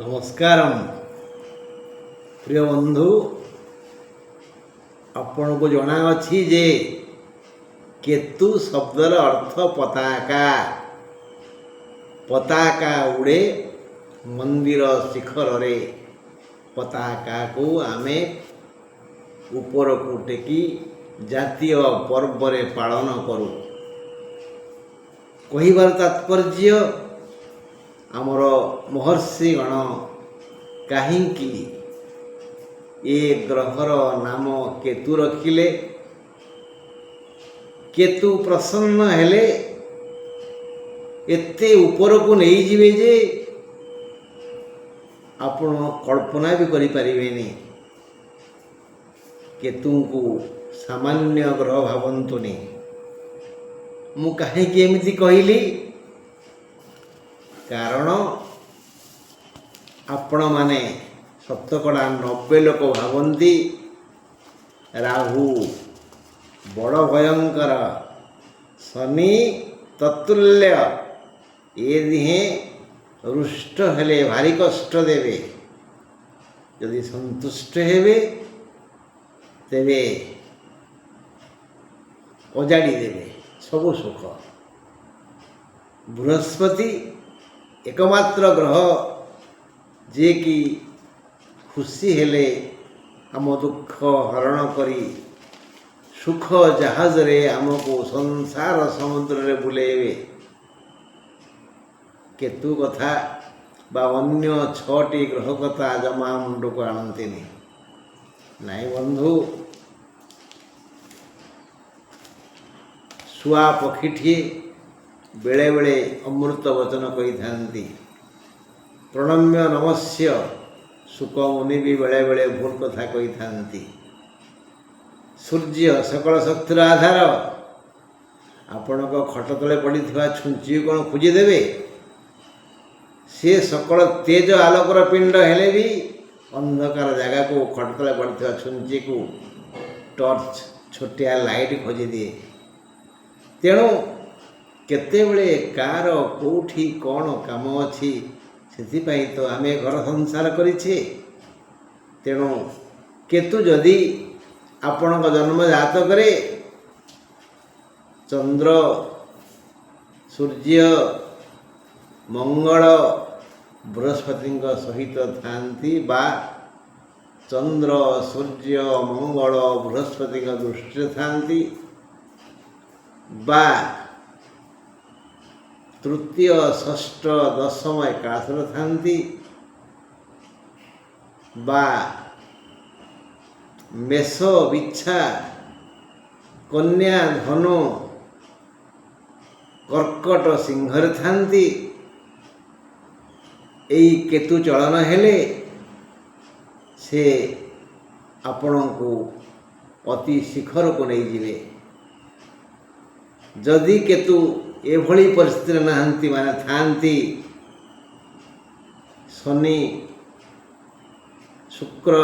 ନମସ୍କାରମ୍ ପ୍ରିୟ ବନ୍ଧୁ, ଆପଣଙ୍କୁ ଜଣାଅଛି ଯେ କେତୁ ଶବ୍ଦର ଅର୍ଥ ପତାକା। ପତାକା ଉଡ଼େ ମନ୍ଦିର ଶିଖରରେ। ପତାକାକୁ ଆମେ ଉପରକୁ ଟେକି ଜାତୀୟ ପର୍ବରେ ପାଳନ କରୁ। କହିବାର ତାତ୍ପର୍ଯ୍ୟ, ଆମର ମହର୍ଷିଗଣ କାହିଁକି ଏ ଗ୍ରହର ନାମ କେତୁ ରଖିଲେ? କେତୁ ପ୍ରସନ୍ନ ହେଲେ ଏତେ ଉପରକୁ ନେଇଯିବେ ଯେ ଆପଣ କଳ୍ପନା ବି କରିପାରିବେନି। କେତୁଙ୍କୁ ସାମାନ୍ୟ ଗ୍ରହ ଭାବନ୍ତୁନି। ମୁଁ କାହିଁକି ଏମିତି କହିଲି? କାରଣ ଆପଣମାନେ ଶତକଡ଼ା 90 ଲୋକ ଭାବନ୍ତି ରାହୁ ବଡ଼ ଭୟଙ୍କର, ଶନି ତତୁଲ୍ୟ, ଏ ଦିହେଁ ରୁଷ୍ଟ ହେଲେ ଭାରି କଷ୍ଟ ଦେବେ। ଯଦି ସନ୍ତୁଷ୍ଟ ହେବେ ତେବେ ଅଜାଡ଼ି ଦେବେ ସବୁ ସୁଖ। ବୃହସ୍ପତି ଏକମାତ୍ର ଗ୍ରହ ଯିଏକି ଖୁସି ହେଲେ ଆମ ଦୁଃଖ ହରଣ କରି ସୁଖ ଜାହାଜରେ ଆମକୁ ସଂସାର ସମୁଦ୍ରରେ ବୁଲେଇବେ। କେତୁ କଥା ବା ଅନ୍ୟ 6ଟି ଗ୍ରହ କଥା ଜମା ମୁଣ୍ଡକୁ ଆଣନ୍ତିନି। ନାଇଁ ବନ୍ଧୁ, ଶୁଆ ପକ୍ଷୀଟିଏ ବେଳେବେଳେ ଅମୃତ ବଚନ କହିଥାନ୍ତି। ପ୍ରଣମ୍ୟ ନମସ୍ୟ ଶୁକ ମୁନି ବି ବେଳେବେଳେ ଭୁଲ କଥା କହିଥାନ୍ତି। ସୂର୍ଯ୍ୟ ସକଳ ଶକ୍ତିର ଆଧାର। ଆପଣଙ୍କ ଖଟ ତଳେ ପଡ଼ିଥିବା ଛୁଞ୍ଚିକୁ କ'ଣ ଖୋଜିଦେବେ? ସେ ସକଳ ତେଜ ଆଲୋକର ପିଣ୍ଡ ହେଲେ ବି ଅନ୍ଧକାର ଜାଗାକୁ ଖଟ ତଳେ ପଡ଼ିଥିବା ଛୁଞ୍ଚିକୁ ଟର୍ଚ୍ଚ ଛୋଟିଆ ଲାଇଟ୍ ଖୋଜିଦିଏ। ତେଣୁ କେତେବେଳେ କାହାର କେଉଁଠି କ'ଣ କାମ ଅଛି, ସେଥିପାଇଁ ତ ଆମେ ଘର ସଂସାର କରିଛେ। ତେଣୁ କେତୁ ଯଦି ଆପଣଙ୍କ ଜନ୍ମ ଜାତକରେ ଚନ୍ଦ୍ର, ସୂର୍ଯ୍ୟ, ମଙ୍ଗଳ, ବୃହସ୍ପତିଙ୍କ ସହିତ ଥାନ୍ତି ବା ଚନ୍ଦ୍ର, ସୂର୍ଯ୍ୟ, ମଙ୍ଗଳ, ବୃହସ୍ପତିଙ୍କ ଦୃଷ୍ଟିରେ ଥାନ୍ତି ବା ତୃତୀୟ, ଷଷ୍ଠ, ଦଶମ ଏକାଦଶରେ ଥାନ୍ତି ବା ମେଷ, ବିଛା, କନ୍ୟା, ଧନୁ, କର୍କଟ, ସିଂହରେ ଥାନ୍ତି, ଏଇ କେତୁ ଚଳନ ହେଲେ ସେ ଆପଣଙ୍କୁ ଅତି ଶିଖରକୁ ନେଇଯିବେ। ଯଦି କେତୁ ଏଭଳି ପରିସ୍ଥିତିରେ ନାହାନ୍ତି, ମାନେ ଥାନ୍ତି ଶନି, ଶୁକ୍ର,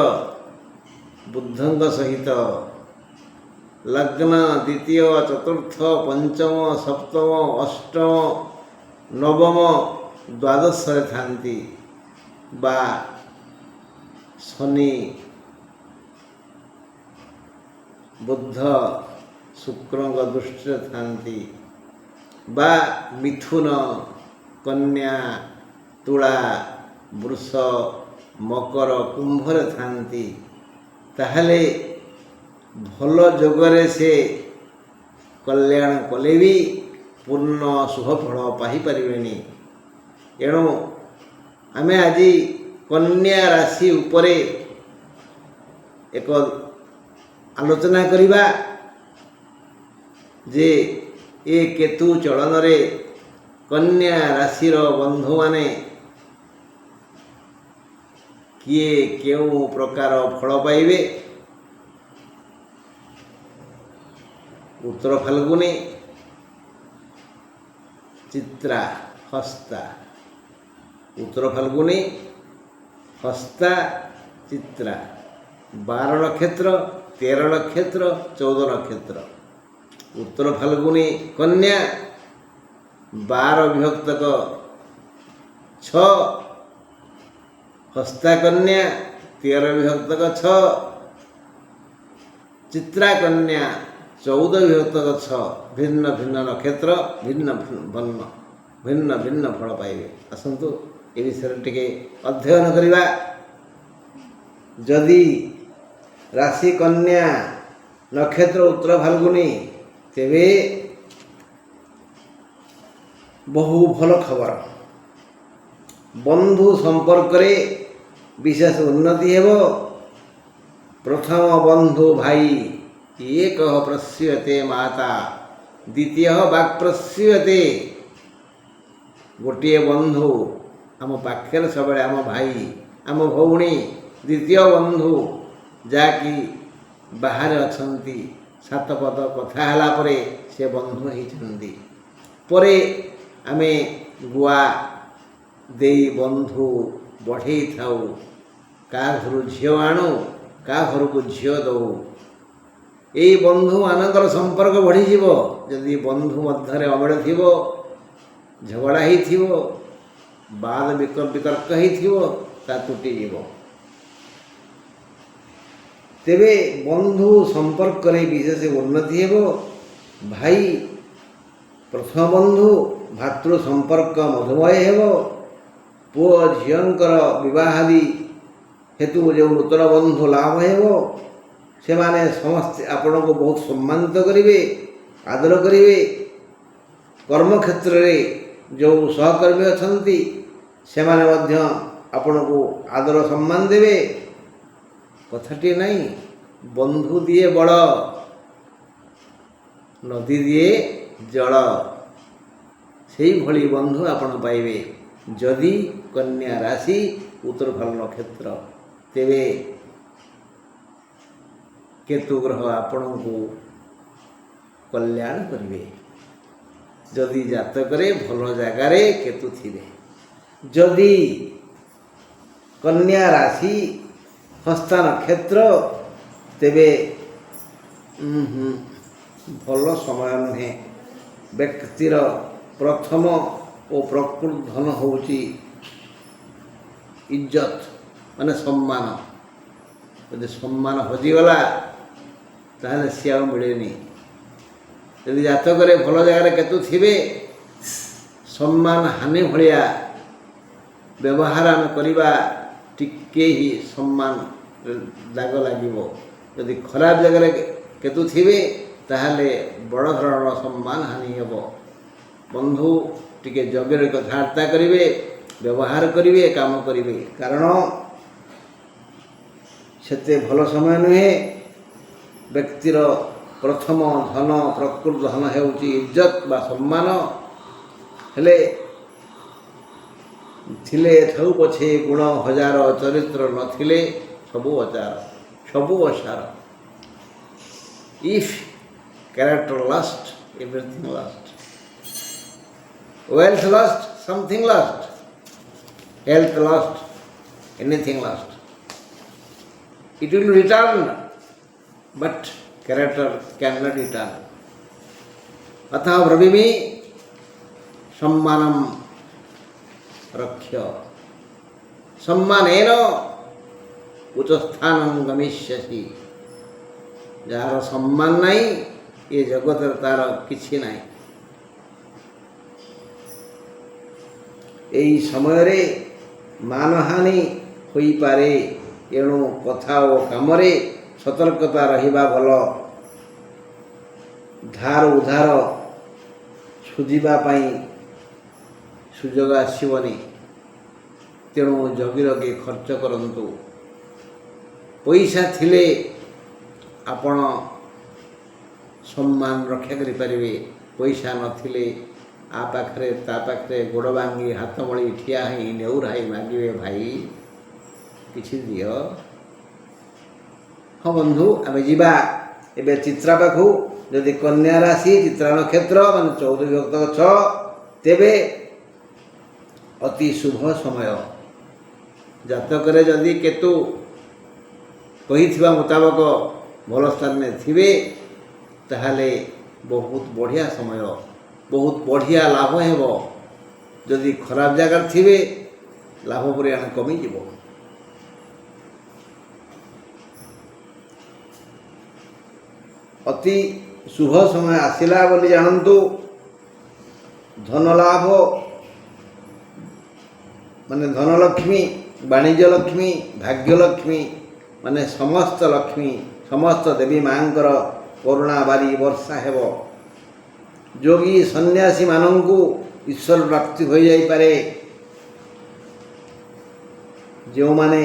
ବୁଧଙ୍କ ସହିତ ଲଗ୍ନ ଦ୍ୱିତୀୟ, ଚତୁର୍ଥ, ପଞ୍ଚମ, ସପ୍ତମ, ଅଷ୍ଟମ, ନବମ, ଦ୍ୱାଦଶରେ ଥାନ୍ତି ବା ଶନି, ବୁଧ, ଶୁକ୍ରଙ୍କ ଦୃଷ୍ଟିରେ ଥାନ୍ତି ବା ମିଥୁନ, କନ୍ୟା, ତୁଳା, ବୃଷ, ମକର, କୁମ୍ଭରେ ଥାନ୍ତି, ତାହେଲେ ଭଲ ଯୋଗରେ ସେ କଲ୍ୟାଣ କଲେ ବି ପୂର୍ଣ୍ଣ ଶୁଭଫଳ ପାଇପାରିବେନି। ଏଣୁ ଆମେ ଆଜି କନ୍ୟା ରାଶି ଉପରେ ଏକ ଆଲୋଚନା କରିବା ଯେ ଏ କେତୁ ଚଳନରେ କନ୍ୟା ରାଶିର ବନ୍ଧୁମାନେ କିଏ କେଉଁ ପ୍ରକାର ଫଳ ପାଇବେ? ଉତ୍ତର ଫାଲ୍ଗୁନି, ଚିତ୍ରା, ହସ୍ତା। ଉତ୍ତର ଫାଲ୍ଗୁନି, ହସ୍ତା, ଚିତ୍ରା 12 ନକ୍ଷତ୍ର, 13 ନକ୍ଷତ୍ର, 14 ନକ୍ଷତ୍ର। ଉତ୍ତର ଫାଲ୍ଗୁନି କନ୍ୟା 12 ବିଭକ୍ତକ 6 हस्ता कन्या 13 विभक्तक 6, चित्रा कन्या 14 विभक्तक 6, भिन्न भिन्न नक्षत्र भिन्न भिन्न फल पाइबे। आसतु ए विषय टिके अध्ययन करिबा। जदि राशि कन्या नक्षत्र उत्तर फाल्गुनी तेबे बहु भल खबर। बंधु संपर्क रे विशेष उन्नति हेब। प्रथम बंधु भाई एक प्रस्यते माता, द्वितीय वाक् प्रस्यते। गोटे बंधु आम पाखे सब आम भाई आम भौणी, द्वितीय बंधु जाकि बाहर अछंती, 7 पद कथा हला परे से बंधु होइछंती। परे आमे गुआ देई बंधु बढ़े थाऊ, का घर झील आणु, का घर को झील दऊ। यही बंधु मानकर संपर्क बढ़ी जीवो। जदि बंधु मध्य अमेल थी, झगड़ा ही थी, बाद वितर्क ही थी, ता तुटी जीव। तेबे बंधु संपर्क रे विशेष उन्नति हेब। भाई प्रथम बंधु भातृ संपर्क मधुमय हेब। पुओ झीलंकर विवाहादि हेतु जो नूतन बंधु लाभ हेब, से माने समस्त आपण को बहुत सम्मानित करिवे, आदर करिवे। कर्म क्षेत्र रे जो सहकर्मी अछंती से माने मध्य आपण को आदर सम्मान देवे। कथाटी नहीं, बंधु दिए बड़, नदी दिए जल। से भली बंधु आपण पाइबे। जदि कन्या राशि उत्तर फल नक्षत्र तेबे केतु ग्रह आपण को कल्याण करिवे। जदि जातकरे भल जगार केतु थिबे। जदि कन्या राशि हस्ता नक्षत्र तेबे भल समय नुहे। व्यक्तिर प्रथम और प्रकृत धन होउची इज्जत माने सम्मान। यदि सम्मान हजिगला ताहले सिया मिलेनी। यदि जातकरे भल जगार केतु थिबे, सम्मान हानि भलिया व्यवहार आम करवा टिके ही सम्मान दाग लागिबो। यदि खराब जगह केतु थिबे ताहले बड़ धरण सम्मान हानि हेब। बंधु टिके जगह कथबार्ता करिवे, व्यवहार करिवे, काम करिवे। कारण सेते भल समय नुहे। व्यक्तिर प्रथम धन प्रकृत धन हेउची इज्जत बा सम्मान। हेले थिले थाउ पछे गुण हजार, चरित्र नथिले सबु अचार, सबु असार। If character lost, everything lost. Wealth lost, something lost. Health lost, anything lost. It will return, but character cannot return. अतः ब्रवीमि सम्मानम रक्ष्य। सम्मानेन उच्चस्थानं गमिष्यसि। जार सम्मान नहीं ये जगत तार किछि नहीं। यही समय रे मानहानि होई पारे। एणु कथा और काम रे सतर्कता रहिबा भल। धार उधार सुझिबा पाई सुजोग आसीबनी। तेणु जगी रगे खर्च करंतु। पैसा थिले आपण सम्मान रक्षा करि परिबे। पैसा नथिले आ पाखरे ता पाखरे गोड़ भांगी हाथ मळी ठिया ही नेउराई मागिबे, भाई किछि दियो। हाँ बंधु आमे जीवा एबे चित्रा पाखु। जदि कन्या राशि चित्रा नक्षत्र मान 14 विभक्त 6 तेबे अति शुभ समय। जातकरे जदि केतु कहिथिबा मुताबक भल स्थान में थिबे ताहले बहुत बढ़िया समय, बहुत बढ़िया लाभ हेब। जदि खराब जगह थिबे लाभ परिमाण कमी जीव। ଅତି ଶୁଭ ସମୟ ଆସିଲା ବୋଲି ଜାଣନ୍ତୁ। ଧନଲାଭ ମାନେ ଧନଲକ୍ଷ୍ମୀ, ବାଣିଜ୍ୟ ଲକ୍ଷ୍ମୀ, ଭାଗ୍ୟଲକ୍ଷ୍ମୀ ମାନେ ସମସ୍ତ ଲକ୍ଷ୍ମୀ, ସମସ୍ତ ଦେବୀ ମାଙ୍କର କରୁଣା ବାରି ବର୍ଷା ହେବ। ଯୋଗୀ ସନ୍ନ୍ୟାସୀମାନଙ୍କୁ ଈଶ୍ୱର ପ୍ରାପ୍ତି ହୋଇଯାଇପାରେ। ଯେଉଁମାନେ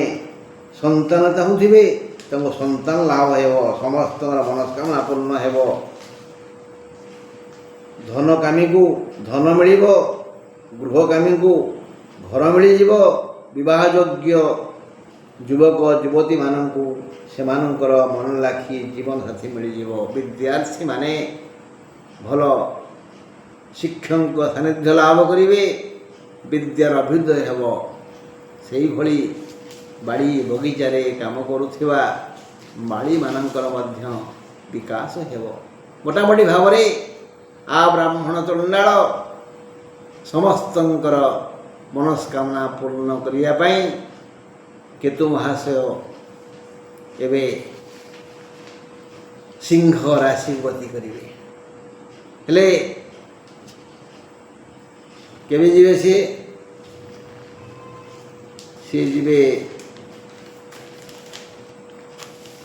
ସନ୍ତାନ ଚାହୁଁଥିବେ ତାଙ୍କୁ ସନ୍ତାନ ଲାଭ ହେବ, ସମସ୍ତଙ୍କର ମନସ୍କାମନା ପୂର୍ଣ୍ଣ ହେବ। ଧନକାମୀକୁ ଧନ ମିଳିବ, ଗୃହକାମୀକୁ ଘର ମିଳିଯିବ। ବିବାହଯୋଗ୍ୟ ଯୁବକ ଯୁବତୀମାନଙ୍କୁ ସେମାନଙ୍କର ମନ ଲାଖି ଜୀବନସାଥୀ ମିଳିଯିବ। ବିଦ୍ୟାର୍ଥୀମାନେ ଭଲ ଶିକ୍ଷକଙ୍କ ସାନ୍ନିଧ୍ୟ ଲାଭ କରିବେ, ବିଦ୍ୟାର ଅଭ୍ୟୁଦୟ ହେବ। ସେହିଭଳି ବାଡ଼ି ବଗିଚାରେ କାମ କରୁଥିବା ମାଳିମାନଙ୍କର ମଧ୍ୟ ବିକାଶ ହେବ। ମୋଟାମୋଟି ଭାବରେ ବ୍ରାହ୍ମଣ ଚଣ୍ଡାଳ ସମସ୍ତଙ୍କର ମନସ୍କାମନା ପୂର୍ଣ୍ଣ କରିବା ପାଇଁ କେତୁ ମହାଶୟ ଏବେ ସିଂହ ରାଶି ଗତି କରିବେ। ହେଲେ କେବେ ଯିବେ ସିଏ ଯିବେ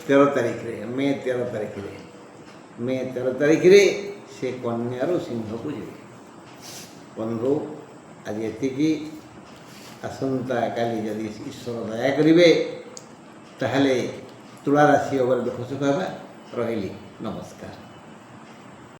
13 ତାରିଖରେ, ମେ 13 ତାରିଖରେ। ମେ 13 ତାରିଖରେ ସେ କନ୍ୟାରୁ ସିଂହକୁ ଯିବେ। ବନ୍ଧୁ, ଆଜି ଏତିକି। ଆସନ୍ତା କାଲି ଯଦି ଈଶ୍ୱର ଦୟା କରିବେ ତାହେଲେ ତୁଳା ରାଶି ଉପରେ ଦୁଃଖ ସୁଖ ହେବା। ରହିଲି, ନମସ୍କାର।